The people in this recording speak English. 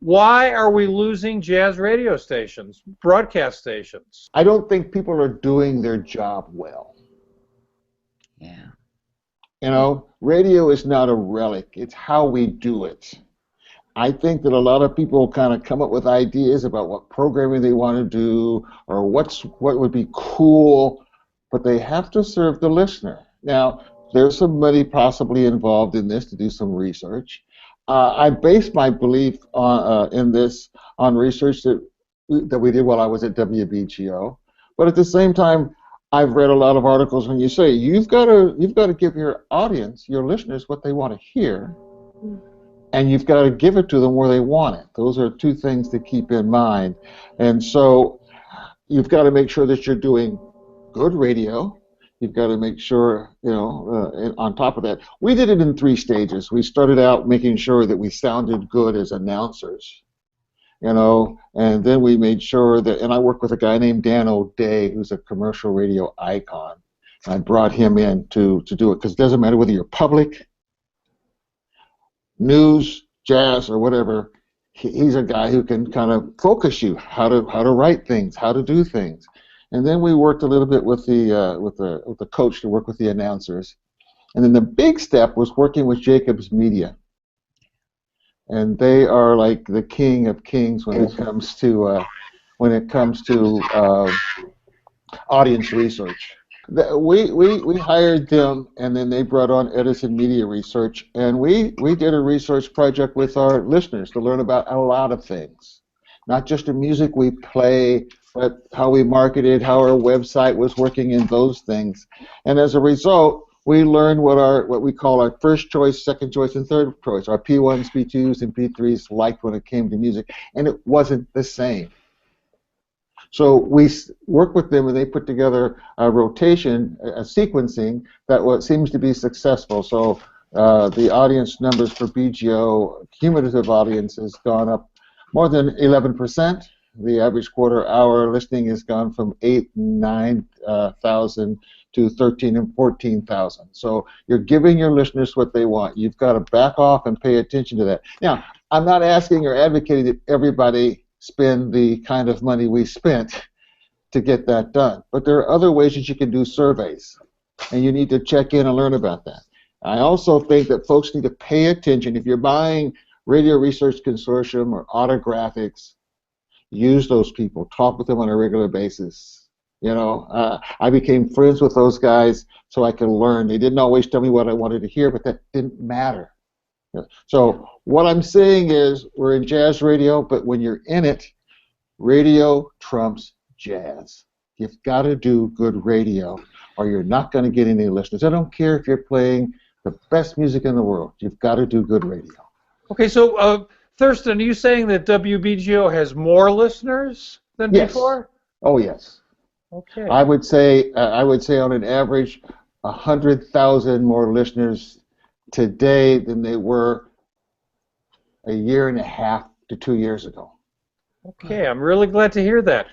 why are we losing jazz radio stations, broadcast stations? I don't think people are doing their job well. Yeah. You know, radio is not a relic. It's how we do it. I think that a lot of people kind of come up with ideas about what programming they want to do or what would be cool, but they have to serve the listener. Now, there's some money possibly involved in this to do some research. I base my belief in this on research that we did while I was at WBGO, but at the same time, I've read a lot of articles when you say you've got to give your audience, your listeners, what they want to hear, and you've got to give it to them where they want it. Those are two things to keep in mind, and so you've got to make sure that you're doing good radio. You've got to make sure, on top of that, we did it in 3 stages. We started out making sure that we sounded good as announcers, and then we made sure that, and I worked with a guy named Dan O'Day, who's a commercial radio icon. I brought him in to do it, because it doesn't matter whether you're public, news, jazz, or whatever. He's a guy who can kind of focus you how to write things, how to do things. And then we worked a little bit with the coach to work with the announcers. And then the big step was working with Jacobs Media. And they are like the king of kings when it comes to audience research. We hired them, and then they brought on Edison Media Research, and we did a research project with our listeners to learn about a lot of things, not just the music we play, but how we marketed, how our website was working, in those things. And as a result, we learned what we call our first choice, second choice, and third choice. Our P1s, P2s, and P3s liked when it came to music, and it wasn't the same. So we worked with them, and they put together a rotation, a sequencing that seems to be successful. So the audience numbers for BGO, cumulative audience, has gone up more than 11%. The average quarter-hour listening has gone from 8,000 and 9,000 to 13,000 and 14,000. So you're giving your listeners what they want. You've got to back off and pay attention to that. Now, I'm not asking or advocating that everybody spend the kind of money we spent to get that done, but there are other ways that you can do surveys, and you need to check in and learn about that. I also think that folks need to pay attention. If you're buying Radio Research Consortium or Autographics, use those people. Talk with them on a regular basis. I became friends with those guys so I could learn. They didn't always tell me what I wanted to hear, but that didn't matter. So what I'm saying is we're in jazz radio, but when you're in it, radio trumps jazz. You've got to do good radio, or you're not going to get any listeners. I don't care if you're playing the best music in the world. You've got to do good radio. Okay, so Thurston, are you saying that WBGO has more listeners than before? Oh, yes. Okay. I would say on an average, 100,000 more listeners today than they were a year and a half to 2 years ago. Okay, I'm really glad to hear that.